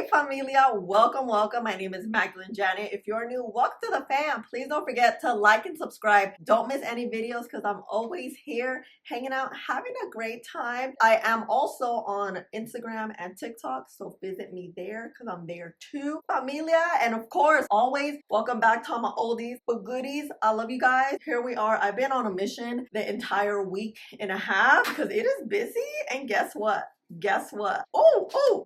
familia, welcome. My name is Magdalene Janet. If you're new, welcome to the fam. Please don't forget to like and subscribe. Don't miss any videos because I'm always here hanging out, having a great time. I am also on Instagram and TikTok, so visit me there because I'm there too, familia. And of course, always welcome back to all my oldies but goodies. I love you guys. Here we are. I've been on a mission the entire week and a half because it is busy, and guess what?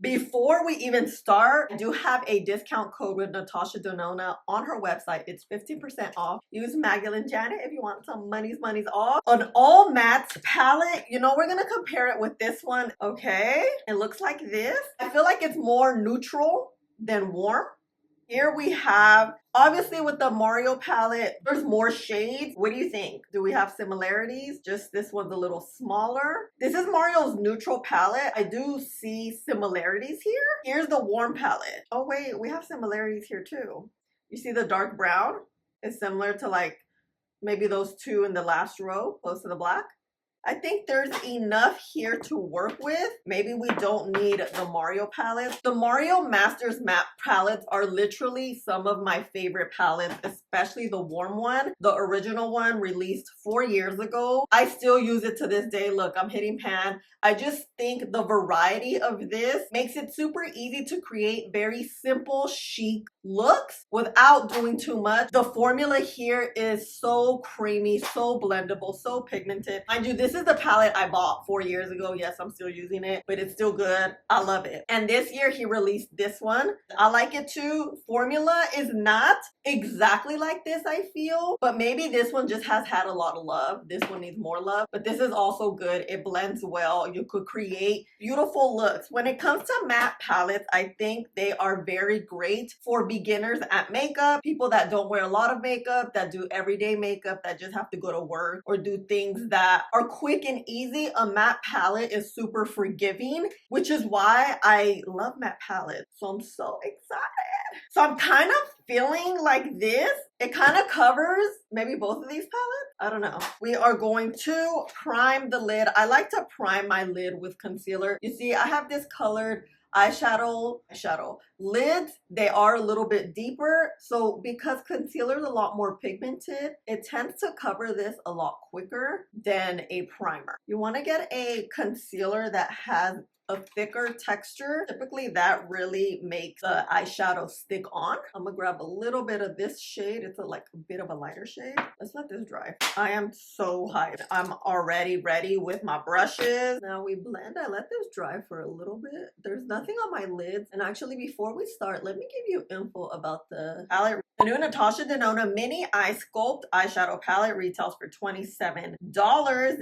Before we even start, I do have a discount code with NATASHA DENONA on her website. It's 15% off. Use Magdalene Janet if you want some money's off. An all matte palette. You know, we're gonna compare it with this one. Okay, it looks like this. I feel like it's more neutral than warm. Here we have, obviously with the Mario palette, there's more shades. What do you think? Do we have similarities? Just this one's a little smaller. This is Mario's neutral palette. I do see similarities here. Here's the warm palette. Oh wait, we have similarities here too. You see the dark brown is similar to like maybe those two in the last row, close to the black. I think there's enough here to work with. Maybe we don't need the Mario palette. The Mario Masters matte palettes are literally some of my favorite palettes, especially the warm one. The original one released 4 years ago. I still use it to this day. Look, I'm hitting pan. I just think the variety of this makes it super easy to create very simple, chic looks without doing too much. The formula here is so creamy, so blendable, so pigmented. Mind you, this is the palette I bought 4 years ago. Yes, I'm still using it, but it's still good. I love it. And this year he released this one. I like it too. Formula is not exactly like this, I feel, but maybe this one just has had a lot of love. This one needs more love, but this is also good. It blends well. You could create beautiful looks. When it comes to matte palettes, I think they are very great for beginners at makeup, people that don't wear a lot of makeup, that do everyday makeup, that just have to go to work or do things that are quick and easy. A matte palette is super forgiving, which is why I love matte palettes. So I'm so excited. So I'm kind of feeling like this. It kind of covers maybe both of these palettes. I don't know. We are going to prime the lid. I like to prime my lid with concealer. You see, I have this colored eyeshadow lids. They are a little bit deeper, so because concealer is a lot more pigmented, it tends to cover this a lot quicker than a primer. You want to get a concealer that has a thicker texture. Typically that really makes the eyeshadow stick on. I'm gonna grab a little bit of this shade. It's like a bit of a lighter shade. Let's let this dry. I am so hyped. I'm already ready with my brushes. Now we blend. I let this dry for a little bit. There's nothing on my lids. And actually, before we start, let me give you info about the palette. The new Natasha Denona Mini Eye Sculpt eyeshadow palette retails for $27.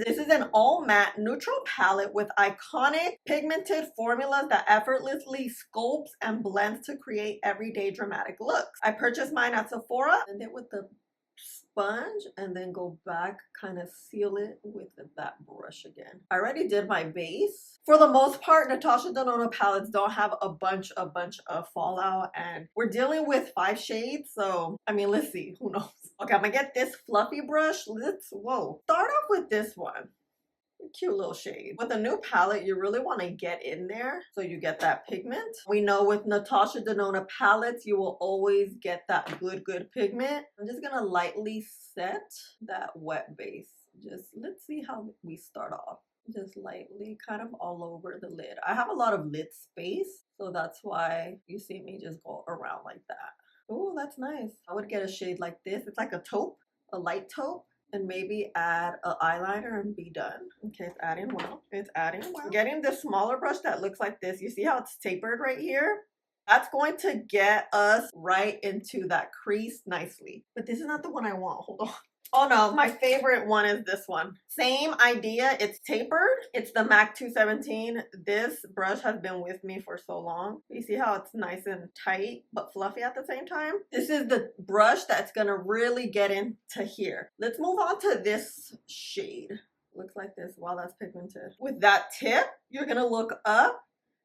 This is an all matte neutral palette with iconic pigmented formulas that effortlessly sculpts and blends to create everyday dramatic looks. I purchased mine at Sephora and then with the sponge and then go back, kind of seal it with that brush again. I already did my base. For the most part, Natasha Denona palettes don't have a bunch of fallout, and we're dealing with 5 shades, so I mean, let's see, who knows. Okay, I'm gonna get this fluffy brush. Let's start off with this one. Cute little shade. With a new palette, you really want to get in there so you get that pigment. We know with Natasha Denona palettes, you will always get that good pigment. I'm just gonna lightly set that wet base. Let's see how we start off. Just lightly, kind of all over the lid. I have a lot of lid space, so that's why you see me just go around like that. Oh, that's nice. I would get a shade like this. It's like a taupe, a light taupe. And maybe add an eyeliner and be done. Okay, it's adding well. It's adding well. Getting the smaller brush that looks like this. You see how it's tapered right here? That's going to get us right into that crease nicely. But this is not the one I want. Hold on. Oh no, my favorite one is this one. Same idea, it's tapered. It's the MAC 217. This brush has been with me for so long. You see how it's nice and tight, but fluffy at the same time? This is the brush that's gonna really get into here. Let's move on to this shade. Looks like this. Wow, that's pigmented. With that tip, you're gonna look up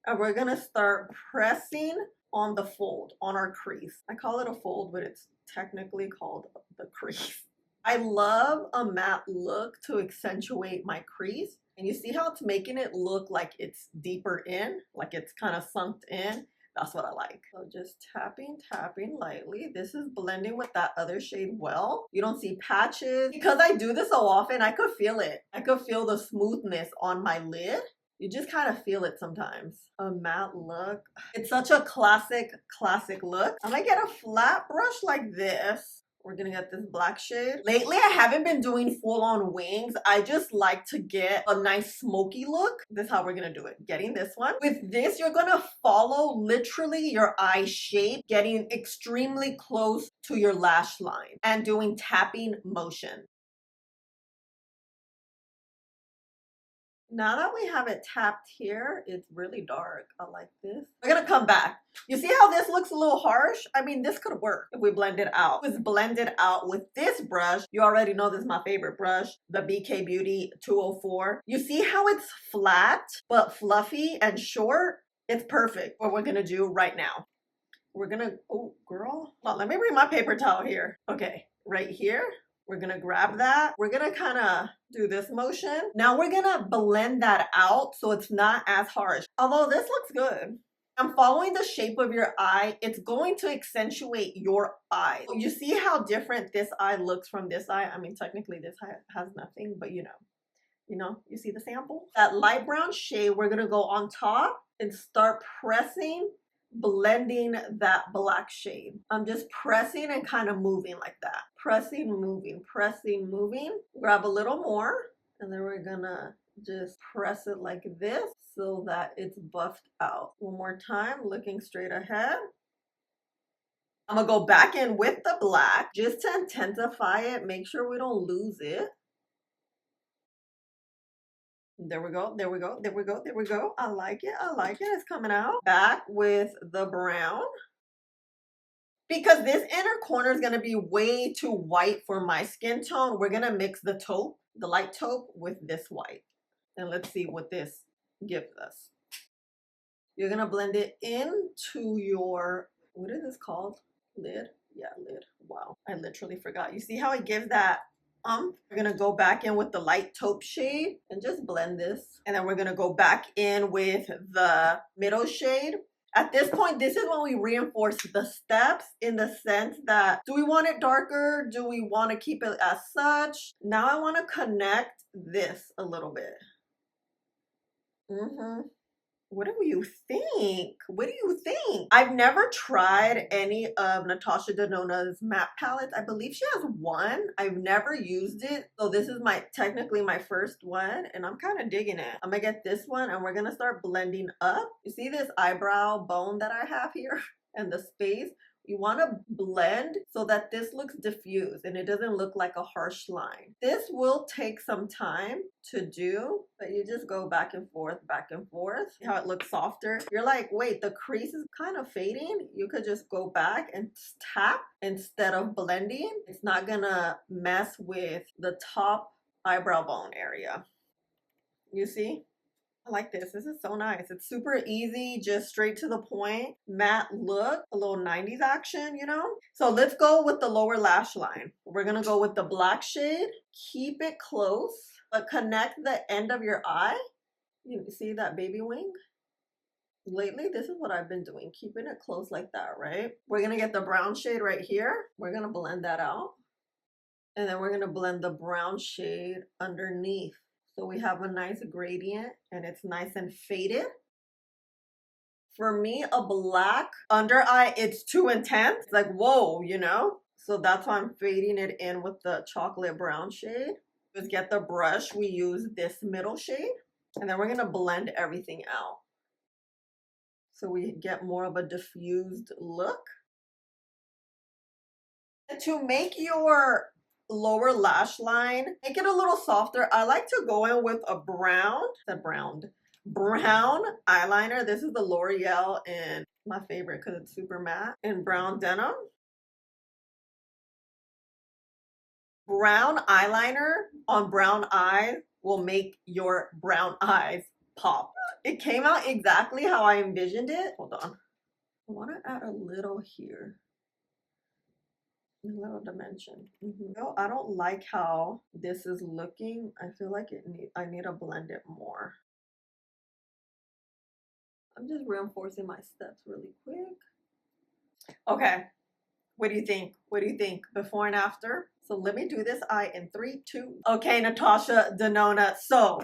and we're gonna start pressing on the fold, on our crease. I call it a fold, but it's technically called the crease. I love a matte look to accentuate my crease. And you see how it's making it look like it's deeper in, like it's kind of sunk in. That's what I like. So just tapping, tapping lightly. This is blending with that other shade well. You don't see patches. Because I do this so often, I could feel it. I could feel the smoothness on my lid. You just kind of feel it sometimes. A matte look. It's such a classic look. I'm gonna get a flat brush like this. We're gonna get this black shade. Lately, I haven't been doing full-on wings. I just like to get a nice smoky look. This is how we're gonna do it. Getting this one. With this, you're gonna follow literally your eye shape, getting extremely close to your lash line and doing tapping motion. Now that we have it tapped here, it's really dark. I like this. We're gonna come back. You see how this looks a little harsh? I mean, this could work if we blend it out. It's blended out with this brush. You already know this is my favorite brush, the BK Beauty 204. You see how it's flat, but fluffy and short? It's perfect. What we're gonna do right now. We're gonna, oh girl, well, let me bring my paper towel here. Okay, right here. We're gonna grab that. We're gonna kind of do this motion. Now we're gonna blend that out so it's not as harsh. Although this looks good. I'm following the shape of your eye. It's going to accentuate your eye. You see how different this eye looks from this eye? I mean, technically this eye has nothing, but you see the sample? That light brown shade, we're gonna go on top and start pressing, blending that black shade. I'm just pressing and kind of moving like that. Pressing, moving, pressing, moving. Grab a little more, and then we're gonna just press it like this so that it's buffed out. One more time, looking straight ahead. I'm gonna go back in with the black just to intensify it, make sure we don't lose it. There we go, there we go, there we go, there we go. I like it, I like it. It's coming out. Back with the brown. Because this inner corner is going to be way too white for my skin tone, we're going to mix the taupe, the light taupe, with this white. And let's see what this gives us. You're going to blend it into your, what is this called? Lid? Yeah, lid. Wow, I literally forgot. You see how it gives that we're gonna go back in with the light taupe shade and just blend this. And then we're gonna go back in with the middle shade. At this point, this is when we reinforce the steps in the sense that, do we want it darker? Do we want to keep it as such? Now I want to connect this a little bit. What do you think? What do you think? I've never tried any of NATASHA DENONA's matte palettes. I believe she has one. I've never used it. So this is technically my first one, and I'm kind of digging it. I'm gonna get this one and we're gonna start blending up. You see this eyebrow bone that I have here and the space? You want to blend so that this looks diffused and it doesn't look like a harsh line. This will take some time to do, but you just go back and forth, See how it looks softer? You're like, wait, the crease is kind of fading. You could just go back and tap instead of blending. It's not gonna mess with the top eyebrow bone area. You see? I like this. This is so nice. It's super easy, just straight to the point. Matte look, a little 90s action, you know? So let's go with the lower lash line. We're gonna go with the black shade. Keep it close, but connect the end of your eye. You see that baby wing? Lately, this is what I've been doing, keeping it close like that, right? We're gonna get the brown shade right here. We're gonna blend that out. And then we're gonna blend the brown shade underneath. So we have a nice gradient and it's nice and faded. For me, a black under eye, it's too intense. It's like, whoa, you know? So that's why I'm fading it in with the chocolate brown shade. Just get the brush. We use this middle shade. And then we're gonna blend everything out. So we get more of a diffused look. And to make your lower lash line, make it a little softer, I like to go in with a brown eyeliner. This is the L'Oreal, and my favorite because it's super matte, in brown denim. Brown eyeliner on brown eyes will make your brown eyes pop. It came out exactly how I envisioned it. Hold on. I want to add a little here. A little dimension. No, I don't like how this is looking. I feel like I need to blend it more. I'm just reinforcing my steps really quick. Okay. What do you think? What do you think? Before and after? So let me do this eye in 3, 2. Okay, Natasha Denona. So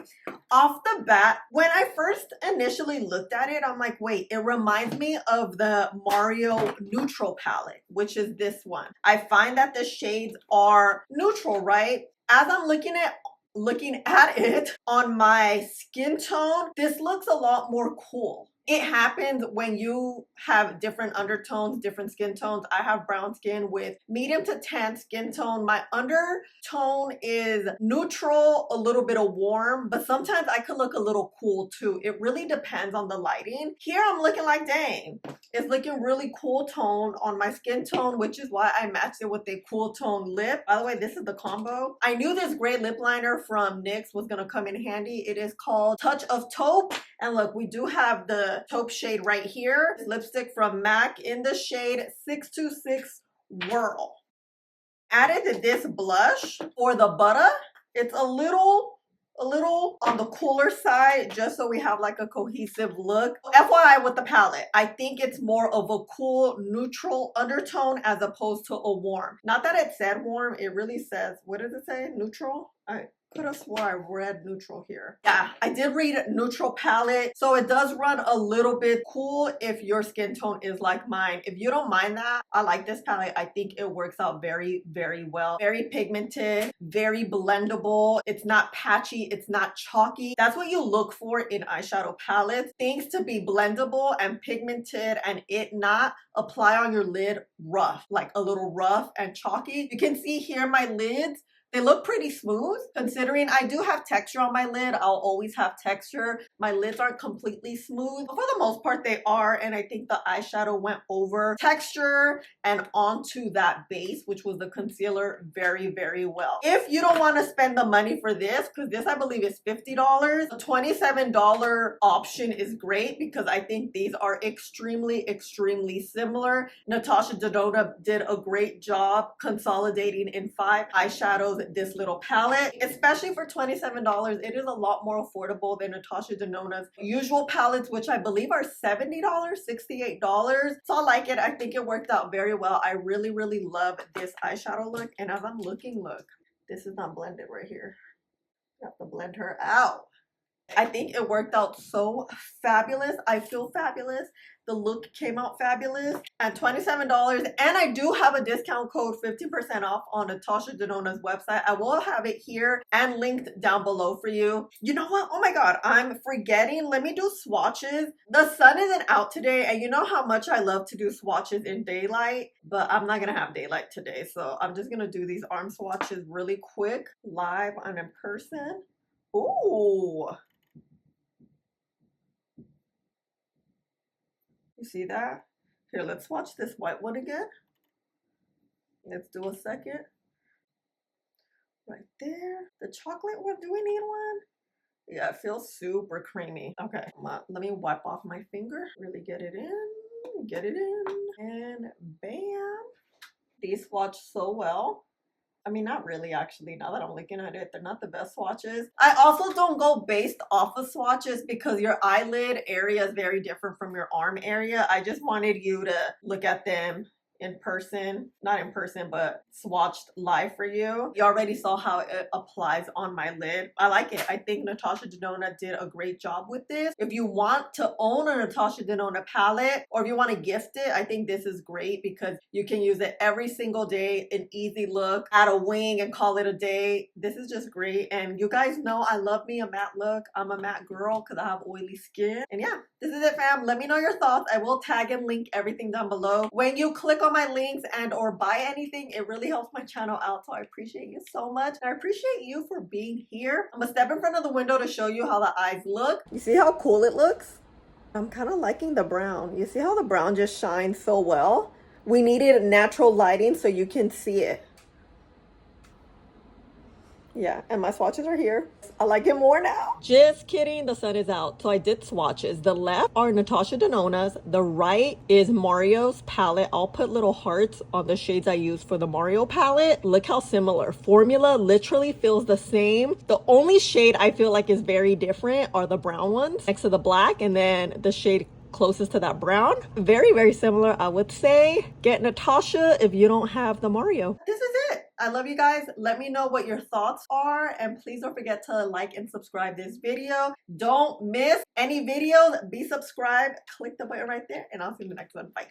off the bat, when I first initially looked at it, I'm like, wait, it reminds me of the Mario neutral palette, which is this one. I find that the shades are neutral, right? As I'm looking at it on my skin tone, this looks a lot more cool. It happens when you have different undertones, different skin tones. I have brown skin with medium to tan skin tone. My undertone is neutral, a little bit of warm, but sometimes I could look a little cool too. It really depends on the lighting. Here I'm looking like, dang, it's looking really cool tone on my skin tone, which is why I matched it with a cool tone lip. By the way, this is the combo. I knew this gray lip liner from NYX was gonna come in handy. It is called Touch of Taupe. And look, we do have the taupe shade right here. Lipstick from MAC in the shade 626 Whirl. Added this blush for the butter. It's a little on the cooler side, just so we have like a cohesive look. FYI with the palette, I think it's more of a cool neutral undertone as opposed to a warm. Not that it said warm, it really says, what does it say? Neutral? I could have swore I read neutral here. Yeah, I did read neutral palette. So it does run a little bit cool if your skin tone is like mine. If you don't mind that, I like this palette. I think it works out very, very well. Very pigmented, very blendable. It's not patchy, it's not chalky. That's what you look for in eyeshadow palettes. Things to be blendable and pigmented and it not apply on your lid rough, like a little rough and chalky. You can see here my lids, they look pretty smooth. Considering I do have texture on my lid, I'll always have texture. My lids aren't completely smooth, but for the most part they are, and I think the eyeshadow went over texture and onto that base, which was the concealer, very, very well. If you don't want to spend the money for this, because this I believe is $50, the $27 option is great because I think these are extremely, extremely similar. Natasha Denona did a great job consolidating in 5 eyeshadows this little palette, especially for $27. It is a lot more affordable than Natasha Denona's usual palettes, which I believe are $70, $68. So I like it. I think it worked out very well. I really, really love this eyeshadow look. And as I'm looking, look, this is not blended right here. You have to blend her out. I think it worked out so fabulous. I feel fabulous. The look came out fabulous at $27. And I do have a discount code, 15% off on Natasha Denona's website. I will have it here and linked down below for you. You know what? Oh my God, I'm forgetting. Let me do swatches. The sun isn't out today. And you know how much I love to do swatches in daylight, but I'm not going to have daylight today. So I'm just going to do these arm swatches really quick, live and in person. Ooh. You see that? Here, let's watch this white one again. Let's do a second. Right there. The chocolate one, do we need one? Yeah, it feels super creamy. Okay, let me wipe off my finger. Really get it in, and bam. These swatch so well. I mean, not really, actually, now that I'm looking at it, they're not the best swatches. I also don't go based off of swatches because your eyelid area is very different from your arm area. I just wanted you to look at them in person, not in person, but swatched live for you. You already saw how it applies on my lid. I like it. I think Natasha Denona did a great job with this. If you want to own a Natasha Denona palette or if you want to gift it, I think this is great because you can use it every single day, an easy look, add a wing and call it a day. This is just great. And you guys know I love me a matte look. I'm a matte girl because I have oily skin. And yeah, this is it, fam. Let me know your thoughts. I will tag and link everything down below. When you click on my links and or buy anything, it really helps my channel out, so I appreciate you so much. And I appreciate you for being here. I'm gonna step in front of the window to show you how the eyes look. You see how cool it looks? I'm kind of liking the brown. You see how the brown just shines so well? We needed natural lighting so you can see it. Yeah, and my swatches are here. I like it more now. Just kidding, the sun is out. So I did swatches. The left are Natasha Denona's. The right is Mario's palette. I'll put little hearts on the shades I use for the Mario palette. Look how similar. Formula literally feels the same. The only shade I feel like is very different are the brown ones next to the black, and then the shade closest to that brown. Very, very similar, I would say. Get Natasha if you don't have the Mario. This is it. I love you guys. Let me know what your thoughts are, and please don't forget to like and subscribe this video. Don't miss any videos. Be subscribed. Click the button right there, and I'll see you in the next one. Bye.